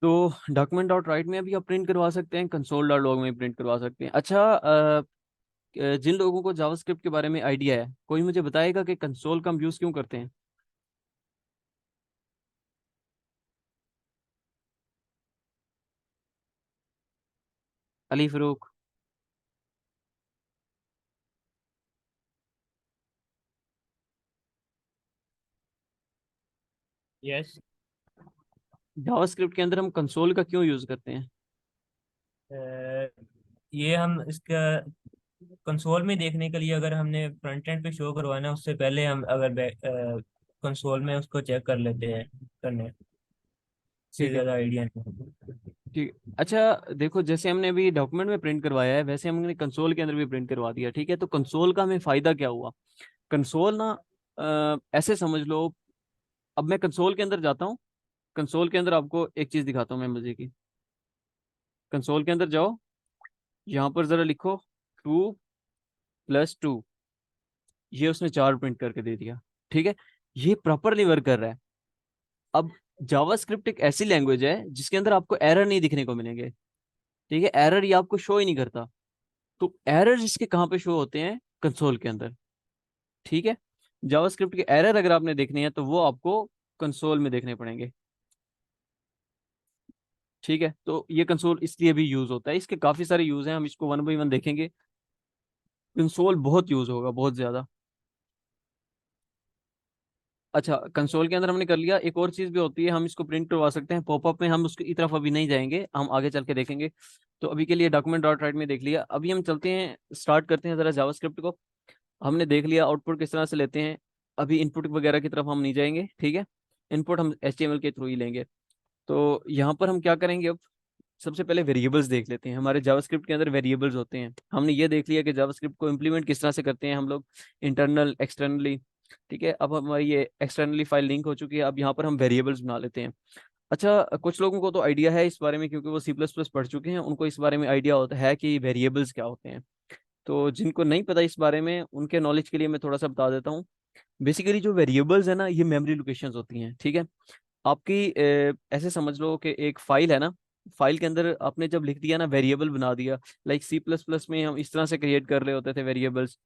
Speaker 1: तो डॉक्यूमेंट डॉट राइट में अभी आप प्रिंट करवा सकते हैं, कंसोल डॉट लॉग में प्रिंट करवा सकते हैं। अच्छा, जिन लोगों को जावास्क्रिप्ट के बारे में आइडिया है, कोई मुझे बताएगा कि कंसोल का हम यूज क्यों करते हैं। अली फरूक।
Speaker 3: यस।
Speaker 1: जावास्क्रिप्ट के अंदर हम कंसोल का क्यों यूज करते हैं।
Speaker 3: ये हम इसका कंसोल में देखने के लिए, अगर हमने फ्रंट एंड पे शो करवाना है उससे पहले हम अगर कंसोल में उसको चेक कर लेते हैं, करने से
Speaker 1: ठीक है।
Speaker 3: ज़्यादा आइडिया नहीं।
Speaker 1: ठीक। अच्छा देखो, जैसे हमने अभी डॉक्यूमेंट में प्रिंट करवाया है, वैसे हमने कंसोल के अंदर भी प्रिंट करवा दिया, ठीक है। तो कंसोल का हमें फायदा क्या हुआ। कंसोल ना, ऐसे समझ लो, अब मैं कंसोल के अंदर जाता हूँ, कंसोल के अंदर आपको एक चीज दिखाता हूँ मैं मजे की। कंसोल के अंदर जाओ, यहाँ पर जरा लिखो 2 + 2, ये उसने 4 प्रिंट करके दे दिया, ठीक है। ये प्रॉपरली वर्क कर रहा है। अब जावास्क्रिप्ट एक ऐसी लैंग्वेज है जिसके अंदर आपको एरर नहीं दिखने को मिलेंगे, ठीक है। एरर ये आपको शो ही नहीं करता। तो एरर इसके कहाँ पे शो होते हैं, कंसोल के अंदर, ठीक है। जावास्क्रिप्ट के एरर अगर आपने देखने हैं तो वो आपको कंसोल में देखने पड़ेंगे, ठीक है। तो ये कंसोल इसलिए भी यूज होता है, इसके काफी सारे यूज हैं, हम इसको वन बाई वन देखेंगे। कंसोल बहुत यूज होगा, बहुत ज्यादा। अच्छा, कंसोल के अंदर हमने कर लिया, एक और चीज भी होती है, हम इसको प्रिंट करवा सकते हैं पॉपअप में, हम उसकी तरफ अभी नहीं जाएंगे, हम आगे चल के देखेंगे। तो अभी के लिए डॉक्यूमेंट डॉट राइट में देख लिया, अभी हम चलते हैं, स्टार्ट करते हैं जरा जावास्क्रिप्ट को। हमने देख लिया आउटपुट किस तरह से लेते हैं, अभी इनपुट वगैरह की तरफ हम नहीं जाएंगे, ठीक है। इनपुट हम HTML के थ्रू ही लेंगे। तो यहाँ पर हम क्या करेंगे अब, सबसे पहले वेरिएबल्स देख लेते हैं। हमारे जावास्क्रिप्ट के अंदर वेरिएबल्स होते हैं, हमने ये देख लिया कि जावास्क्रिप्ट को इम्प्लीमेंट किस तरह से करते हैं हम लोग, इंटरनल एक्सटर्नली, ठीक है। अब हमारी ये एक्सटर्नली फाइल लिंक हो चुकी है, अब यहाँ पर हम वेरिएबल्स बना लेते हैं। अच्छा, कुछ लोगों को तो आइडिया है इस बारे में, क्योंकि वो C++ पढ़ चुके हैं, उनको इस बारे में आइडिया होता है कि वेरिएबल्स क्या होते हैं। तो जिनको नहीं पता इस बारे में, उनके नॉलेज के लिए मैं थोड़ा सा बता देता हूँ। बेसिकली जो वेरिएबल्स है ना, ये मेमोरी लोकेशंस होती हैं, ठीक है। आपकी ऐसे समझ लो कि एक फाइल है ना, फाइल के अंदर आपने जब लिख दिया ना, वेरिएबल बना दिया, लाइक C++ में हम इस तरह से क्रिएट कर रहे होते थे वेरिएबल्स,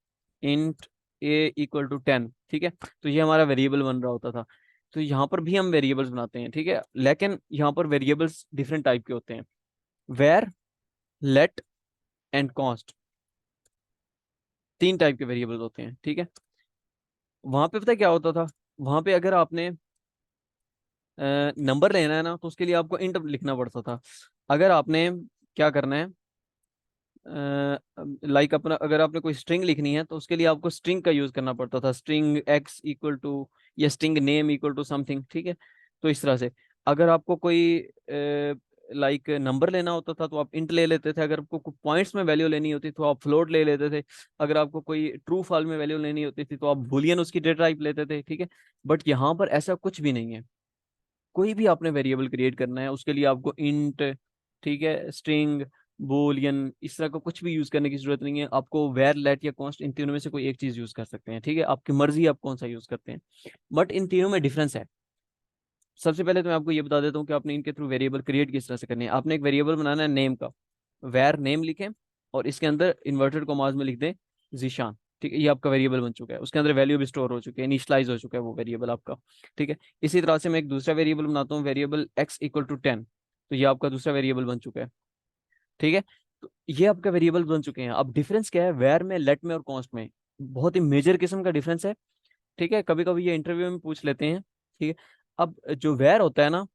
Speaker 1: इंट a = 10, ठीक है। तो ये हमारा वेरिएबल बन रहा होता था। तो यहाँ पर भी हम वेरिएबल्स बनाते हैं, ठीक है, लेकिन यहाँ पर वेरिएबल्स डिफरेंट टाइप के होते हैं। Var, let and const, 3 type के वेरिएबल्स होते हैं, ठीक है। वहां पे पता है क्या होता था, वहां पे अगर आपने नंबर लेना है ना, तो उसके लिए आपको इंट लिखना पड़ता था। अगर आपने क्या करना है, लाइक अपना अगर आपने कोई स्ट्रिंग लिखनी है तो उसके लिए आपको स्ट्रिंग का यूज करना पड़ता था, स्ट्रिंग x = या स्ट्रिंग नेम = समथिंग, ठीक है। तो इस तरह से अगर आपको कोई लाइक नंबर लेना होता था तो आप इंट ले लेते थे, अगर आपको पॉइंट्स में वैल्यू लेनी होती तो आप फ्लोट ले लेते थे, अगर आपको कोई ट्रू फॉल में वैल्यू लेनी होती थी तो आप बूलियन उसकी डेटा टाइप लेते थे, ठीक है। बट यहाँ पर ऐसा कुछ भी नहीं है। कोई भी आपने वेरिएबल क्रिएट करना है उसके लिए आपको इंट, ठीक है, स्ट्रिंग, बूलियन, इस तरह का कुछ भी यूज करने की जरूरत नहीं है। आपको वेर, लेट या कॉन्स्ट, इन तीनों में से कोई एक चीज यूज कर सकते हैं, ठीक है। आपकी मर्जी आप कौन सा यूज करते हैं, बट इन तीनों में डिफरेंस है। सबसे पहले तो मैं आपको ये बता देता हूँ कि आपने इनके थ्रू वेरिएबल क्रिएट किस तरह से करनी है। आपने एक वेरिएबल बनाना है नेम का, वेर नेम लिखें, और इसके अंदर इन्वर्टेड कॉमास में लिख दें जीशान, ठीक है, ये आपका वेरिएबल बन चुका है, उसके अंदर वैल्यू भी स्टोर हो चुकी है, इनिशियलाइज हो चुका है वो वेरिएबल आपका, ठीक है। इसी तरह से मैं एक दूसरा वेरिएबल बनाता हूँ, वेरिएबल x इक्वल टू 10, तो ये आपका दूसरा वेरिएबल बन चुका है, ठीक है। तो ये आपका वेरिएबल बन चुके हैं। अब डिफरेंस क्या है वेर में, लेट में और कॉन्स्ट में, बहुत ही मेजर किस्म का डिफरेंस है, ठीक है। कभी कभी ये इंटरव्यू में पूछ लेते हैं, ठीक है। अब जो वेर होता है ना,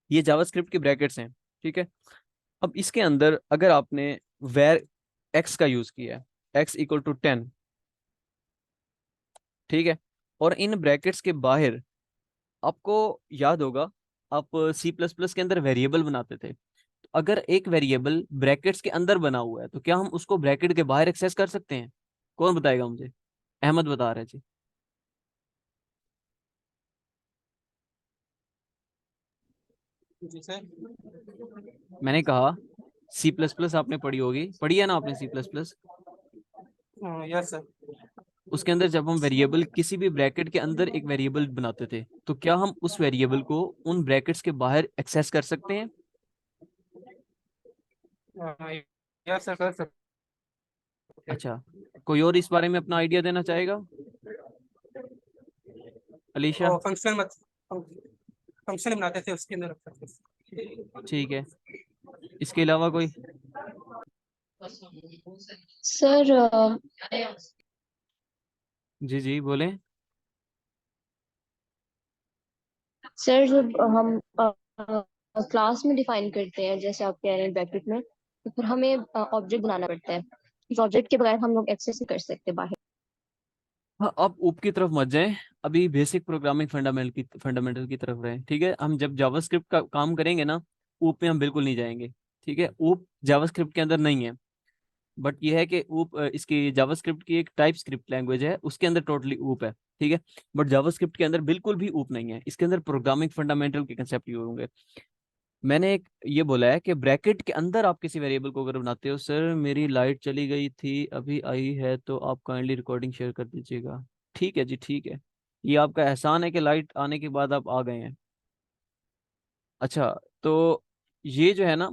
Speaker 1: ये जावास्क्रिप्ट की ब्रैकेट्स हैं, ठीक है। अब इसके अंदर अगर आपने वेर एक्स का यूज किया है, x इक्वल टू 10, ठीक है, और इन ब्रैकेट्स के बाहर आपको याद होगा आप सी प्लस प्लस के अंदर वेरिएबल बनाते थे, तो अगर एक वेरिएबल ब्रैकेट्स के अंदर बना हुआ है तो क्या हम उसको ब्रैकेट के बाहर एक्सेस कर सकते हैं? कौन बताएगा मुझे? अहमद बता रहे जी।
Speaker 4: जी सर।
Speaker 1: मैंने कहा सी प्लस प्लस आपने पढ़ी होगी, पढ़ी है ना आपने C plus plus?
Speaker 4: Yes sir.
Speaker 1: उसके अंदर जब हम वेरिएबल किसी भी ब्रैकेट के अंदर एक वेरिएबल बनाते थे, तो क्या हम उस वेरिएबल को उन ब्रैकेट्स के बाहर एक्सेस कर सकते हैं?
Speaker 4: यस सर, कर सकते हैं।
Speaker 1: अच्छा, कोई और इस बारे में अपना आइडिया देना चाहेगा? अलीशा?
Speaker 4: फंक्शन मत फंक्शन बनाते थे उसके अंदर रख सकते थे।
Speaker 1: ठीक है, इसके अलावा कोई?
Speaker 5: सर
Speaker 1: जी जी बोले।
Speaker 5: सर जब हम क्लास में डिफाइन करते हैं जैसे आप कह रहे हैं ब्रैकेट में, तो फिर हमें ऑब्जेक्ट बनाना पड़ता है। इस ऑब्जेक्ट के बगैर हम लोग एक्सेस नहीं कर सकते बाहर।
Speaker 1: हाँ, अब ऊप की तरफ मत जाएं, अभी बेसिक प्रोग्रामिंग फंडामेंटल की तरफ रहें, ठीक है। हम जब जावास्क्रिप्ट का काम करेंगे ना, ऊप में हम बिल्कुल नहीं जाएंगे, ठीक है। ऊप जावास्क्रिप्ट के अंदर नहीं है, बट ये है कि ऊप इसकी जावास्क्रिप्ट की एक टाइप स्क्रिप्ट लैंग्वेज है, उसके अंदर टोटली ऊप है, ठीक है। बट जावास्क्रिप्ट के अंदर बिल्कुल भी ऊप नहीं है, इसके अंदर प्रोग्रामिंग फंडामेंटल के कंसेप्ट यूज होंगे। मैंने एक ये बोला है कि ब्रैकेट के अंदर आप किसी वेरिएबल को अगर बनाते हो, सर मेरी लाइट चली गई थी अभी आई है तो आप काइंडली रिकॉर्डिंग शेयर कर दीजिएगा। ठीक है जी, ठीक है, ये आपका एहसान है कि लाइट आने के बाद आप आ गए हैं। अच्छा, तो ये जो है ना,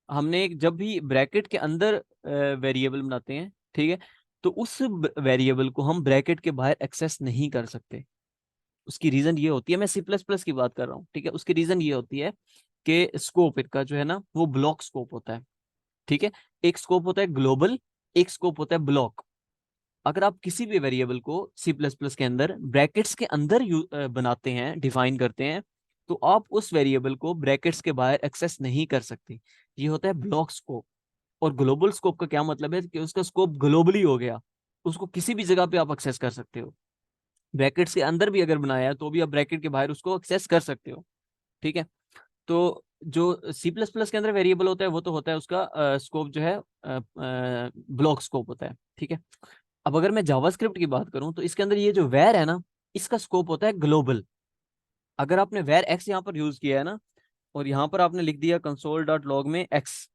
Speaker 1: हमने एक जब भी ब्रैकेट के अंदर वेरिएबल बनाते हैं, ठीक है, तो उस वेरिएबल को हम ब्रैकेट के बाहर एक्सेस नहीं कर सकते। उसकी रीजन ये होती है, मैं सी प्लस प्लस की बात कर रहा हूँ, ठीक है, उसकी रीजन ये होती है कि स्कोप इनका जो है ना वो ब्लॉक स्कोप होता है, ठीक है। एक स्कोप होता है ग्लोबल, एक स्कोप होता है ब्लॉक। अगर आप किसी भी वेरिएबल को सी प्लस प्लस के अंदर ब्रैकेट्स के अंदर बनाते हैं, डिफाइन करते हैं, तो आप उस वेरिएबल को ब्रैकेट्स के बाहर एक्सेस नहीं कर सकते। ये होता है ब्लॉक स्कोप। और ग्लोबल स्कोप का क्या मतलब है कि उसका स्कोप ग्लोबली हो गया, उसको किसी भी जगह पे आप एक्सेस कर सकते हो। ब्रैकेट्स के अंदर भी अगर बनाया है तो भी आप ब्रैकेट के बाहर उसको एक्सेस कर सकते हो, ठीक है। तो जो सी प्लस प्लस के अंदर वेरिएबल होता है वो तो होता है उसका स्कोप जो है ब्लॉक स्कोप होता है, ठीक है। अब अगर मैं जावास्क्रिप्ट की बात करूं तो इसके अंदर ये जो वेर है ना, इसका स्कोप होता है ग्लोबल। अगर आपने वेर एक्स यहाँ पर यूज किया है ना, और यहाँ पर आपने लिख दिया कंसोल डॉट लॉग में एक्स,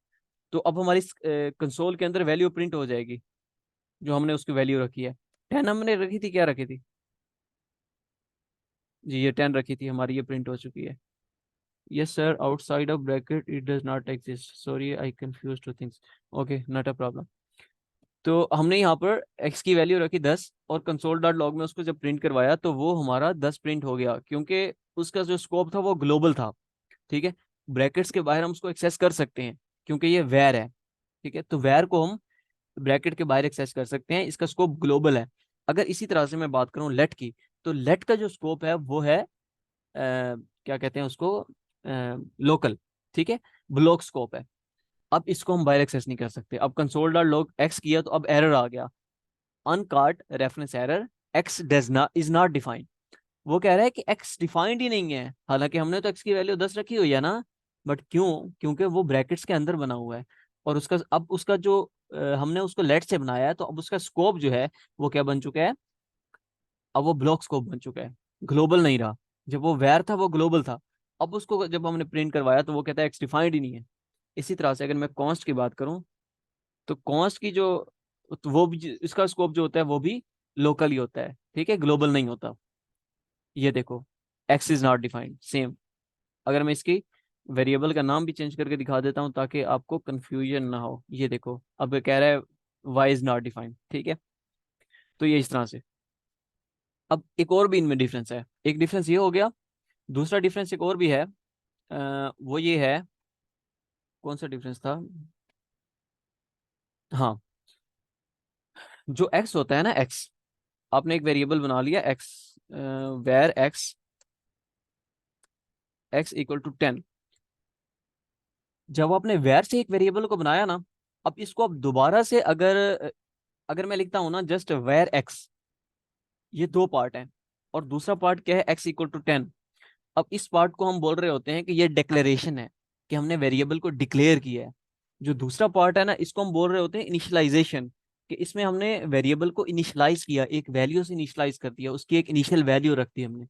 Speaker 1: तो अब हमारी कंसोल के अंदर वैल्यू प्रिंट हो जाएगी, जो हमने उसकी वैल्यू रखी है। 10 हमने रखी थी, क्या रखी थी जी? ये 10 रखी थी हमारी, ये प्रिंट हो चुकी है। Yes, sir. Outside of bracket, it does not exist. Sorry, I confused two things. Okay, not a problem. तो हमने यहाँ पर x की वैल्यू रखी 10, और कंसोल डॉट लॉग में उसको जब प्रिंट करवाया तो वो हमारा 10 प्रिंट हो गया, क्योंकि उसका जो स्कोप था वो ग्लोबल था, ठीक है। ब्रैकेट्स के बाहर हम उसको एक्सेस कर सकते हैं क्योंकि ये वैर है, ठीक है। तो वैर को हम ब्रैकेट के बाहर एक्सेस कर सकते हैं, इसका स्कोप ग्लोबल है। अगर इसी तरह से मैं बात करूं लेट की, तो लेट का जो स्कोप है वो है क्या कहते हैं उसको, लोकल, ठीक है, ब्लॉक स्कोप है। अब इसको हम बाहर एक्सेस नहीं कर सकते। अब कंसोल डॉट लॉग एक्स किया तो अब एरर आ गया, uncaught reference error, x does not is not defined. वो कह रहा है कि एक्स डिफाइंड ही नहीं है, हालांकि हमने तो एक्स की वैल्यू 10 रखी हुई है ना, बट क्यों? क्योंकि वो ब्रैकेट्स के अंदर बना हुआ है। और उसका अब उसका जो हमने उसको लेट से बनाया है, तो अब उसका स्कोप जो है वो क्या बन चुका है? अब वो ब्लॉक स्कोप बन चुका है, ग्लोबल नहीं रहा। जब वो वेर था वो ग्लोबल था, अब उसको जब हमने प्रिंट करवाया तो वो कहता है एक्स डिफाइंड ही नहीं है। इसी तरह से अगर मैं कॉन्स्ट की बात करूं, तो कॉन्स्ट की जो, तो वो भी इसका स्कोप जो होता है वो भी लोकल ही होता है, ठीक है, ग्लोबल नहीं होता। ये देखो, x is not defined same. अगर मैं इसकी वेरिएबल का नाम भी चेंज करके दिखा देता हूं ताकि आपको कंफ्यूजन ना हो, ये देखो अब कह रहा है वाई इज नॉट डिफाइंड, ठीक है। तो ये इस तरह से। अब एक और भी इनमें डिफरेंस है, एक डिफरेंस ये हो गया, दूसरा डिफरेंस एक और भी है, वो ये है, कौन सा डिफरेंस था, हाँ, जो एक्स होता है ना, एक्स, आपने एक वेरिएबल बना लिया x, var x, x equal to 10। जब आपने वेर से एक वेरिएबल को बनाया ना, अब इसको आप दोबारा से अगर अगर मैं लिखता हूं ना जस्ट वेर एक्स, ये दो पार्ट हैं, और दूसरा पार्ट क्या है, एक्स इक्वल टू 10। अब इस पार्ट को हम बोल रहे होते हैं कि ये डिक्लेरेशन है, कि हमने वेरिएबल को डिक्लेयर किया है। जो दूसरा पार्ट है ना, इसको हम बोल रहे होते हैं इनिशियलाइजेशन, कि इसमें हमने वेरिएबल को इनिशियलाइज किया, एक वैल्यू से इनिशियलाइज कर दिया, उसकी एक इनिशियल वैल्यू रख दी हमने।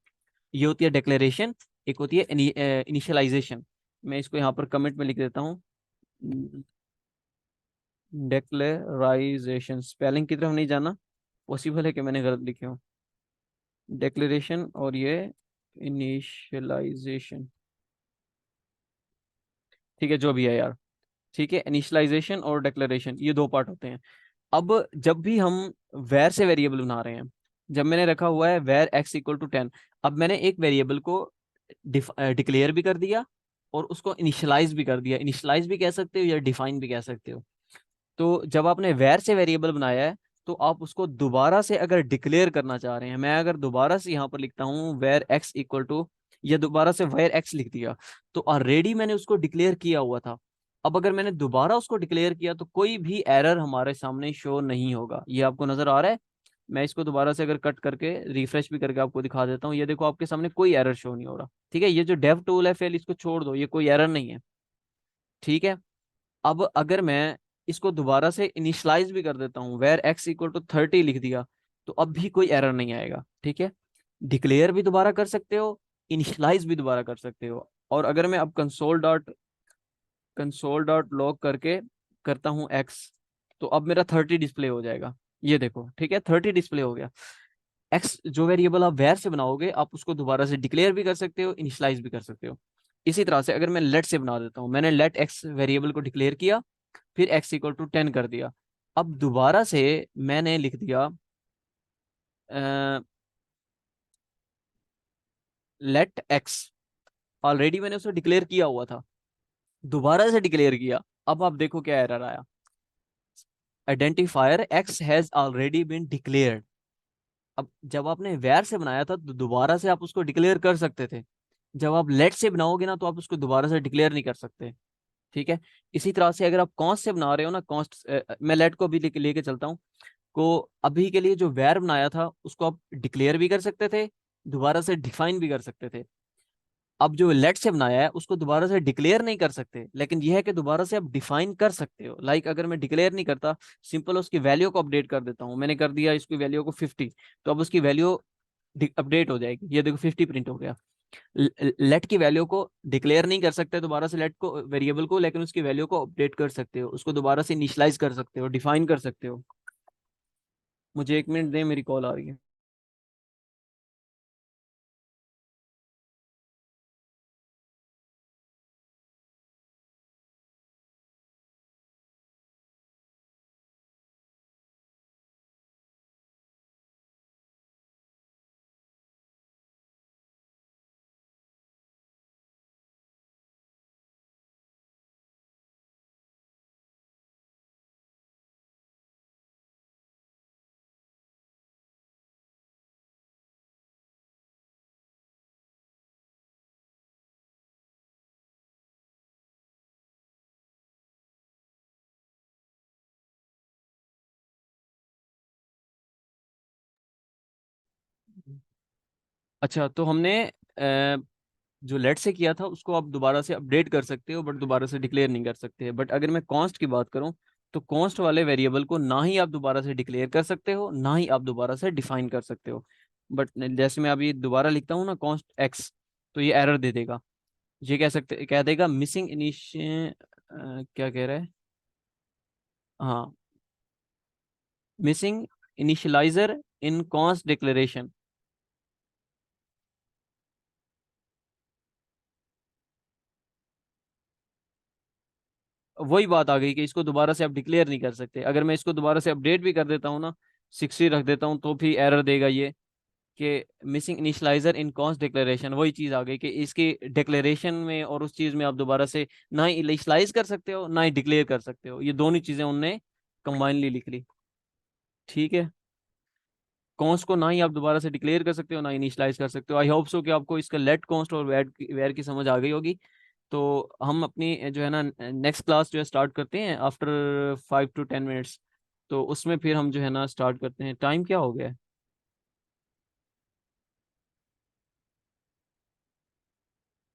Speaker 1: ये होती है डिक्लेरेशन, एक होती है इनिशियलाइजेशन। मैं इसको यहाँ पर कमेंट में लिख देता हूँ, डिक्लेराइजेशन, स्पेलिंग की तरफ नहीं जाना, पॉसिबल है कि मैंने गलत लिखे हो, डिक्लेरेशन और ये इनिशियलाइजेशन, ठीक है, जो भी है यार, ठीक है, इनिशियलाइजेशन और डिक्लेरेशन ये दो पार्ट होते हैं। अब जब भी हम वेर से वेरिएबल बना रहे हैं, जब मैंने रखा हुआ है वेर एक्स इक्वल टू 10, अब मैंने एक वेरिएबल को डिक्लेयर भी कर दिया और उसको इनिशियलाइज भी कर दिया, इनिशियलाइज भी कह सकते हो या डिफाइन भी कह सकते हो। तो जब आपने वेर से वेरिएबल बनाया है, तो आप उसको दोबारा से अगर डिक्लेयर करना चाह रहे हैं, मैं अगर दोबारा से यहाँ पर लिखता हूँ वेर एक्स इक्वल टू, या दोबारा से वेर एक्स लिख दिया, तो ऑलरेडी मैंने उसको डिक्लेयर किया हुआ था। अब अगर मैंने दोबारा उसको डिक्लेयर किया तो कोई भी एरर हमारे सामने शो नहीं होगा। ये आपको नजर आ रहा है? मैं इसको दोबारा से अगर कट करके रिफ्रेश भी करके आपको दिखा देता हूँ, ये देखो आपके सामने कोई एरर शो नहीं हो रहा, ठीक है। ये जो डेव टूल है फेल, इसको छोड़ दो, ये कोई एरर नहीं है, ठीक है। अब अगर मैं इसको दोबारा से इनिशियलाइज भी कर देता हूँ, वेर एक्स इक्वल टू 30 लिख दिया, तो अब भी कोई एरर नहीं आएगा, ठीक है। डिक्लेयर भी दोबारा कर सकते हो, इनिशियलाइज भी दोबारा कर सकते हो। और अगर मैं अब कंसोल डॉट लॉग करके करता हूँ एक्स, तो अब मेरा 30 डिस्प्ले हो जाएगा, ये देखो, ठीक है, 30 डिस्प्ले हो गया। एक्स जो वेरिएबल आप वेर से बनाओगे, आप उसको दोबारा से डिक्लेयर भी कर सकते हो, इनिशियलाइज भी कर सकते हो। इसी तरह से अगर मैं लेट से बना देता हूँ, मैंने लेट एक्स वेरिएबल को डिक्लेयर किया, फिर एक्स इक्वल टू 10 कर दिया, अब दोबारा से मैंने लिख दिया लेट एक्स, ऑलरेडी मैंने उसे डिक्लेयर किया हुआ था, दोबारा से डिक्लेयर किया, अब आप देखो क्या एरर आया, identifier x has already been declared. अब जब आपने वेर से बनाया था तो दोबारा से आप उसको डिक्लेयर कर सकते थे, जब आप लेट से बनाओगे ना तो आप उसको दोबारा से डिक्लेयर नहीं कर सकते, ठीक है। इसी तरह से अगर आप कॉन्स्ट से बना रहे हो ना, कॉन्स्ट, मैं लेट को भी लेके चलता हूँ, को अभी के लिए जो वेर बनाया था उसको आप डिक्लेयर भी कर सकते थे, दोबारा से डिफाइन भी कर सकते थे। अब जो लेट से बनाया है उसको दोबारा से डिक्लेयर नहीं कर सकते, लेकिन यह है कि दोबारा से आप डिफाइन कर सकते हो। लाइक अगर मैं डिक्लेयर नहीं करता, सिंपल उसकी वैल्यू को अपडेट कर देता हूँ, मैंने कर दिया इसकी वैल्यू को 50, तो अब उसकी वैल्यू अपडेट हो जाएगी, ये देखो 50 प्रिंट हो गया। लेट की वैल्यू को डिक्लेयर नहीं कर सकते दोबारा से लेट को वेरिएबल को, लेकिन उसकी वैल्यू को अपडेट कर सकते हो, उसको दोबारा से इनिशियलाइज कर सकते हो, डिफाइन कर सकते हो। मुझे एक मिनट दें, मेरी कॉल आ रही है। अच्छा, तो हमने जो लेट से किया था उसको आप दोबारा से अपडेट कर सकते हो, बट दोबारा से डिक्लेयर नहीं कर सकते। बट अगर मैं कॉन्स्ट की बात करूं, तो कॉन्स्ट वाले वेरिएबल को ना ही आप दोबारा से डिक्लेयर कर सकते हो, ना ही आप दोबारा से डिफाइन कर सकते हो। बट जैसे मैं अभी दोबारा लिखता हूँ ना कॉन्स्ट एक्स, तो ये एरर दे देगा, ये कह देगा मिसिंग इनिशियल, क्या कह रहा है, हाँ, मिसिंग इनिशियलाइजर इन कॉन्स्ट डिक्लेरेशन। वही बात आ गई कि इसको दोबारा से आप डिक्लेयर नहीं कर सकते। अगर मैं इसको दोबारा से अपडेट भी कर देता हूँ ना, 60 रख देता हूँ, तो भी एरर देगा ये कि missing initialiser in cost declaration. वही चीज आ गई कि इसकी डिक्लेरेशन में और उस चीज में आप दोबारा से ना ही इनिशियलाइज कर सकते हो ना ही डिक्लेयर कर सकते हो, ये दोनों चीजें उनने कंबाइनली लिख ली। ठीक है, कॉन्स्ट को ना ही आप दोबारा से डिक्लेयर कर सकते हो ना इनिशियलाइज कर सकते हो। आई होप सो कि आपको इसका लेट कॉन्स्ट और वेर की समझ आ गई होगी। तो हम अपनी जो है ना नेक्स्ट क्लास जो है स्टार्ट करते हैं आफ्टर 5 to 10 मिनट्स। तो उसमें फिर हम जो है ना स्टार्ट करते हैं। टाइम क्या हो गया है?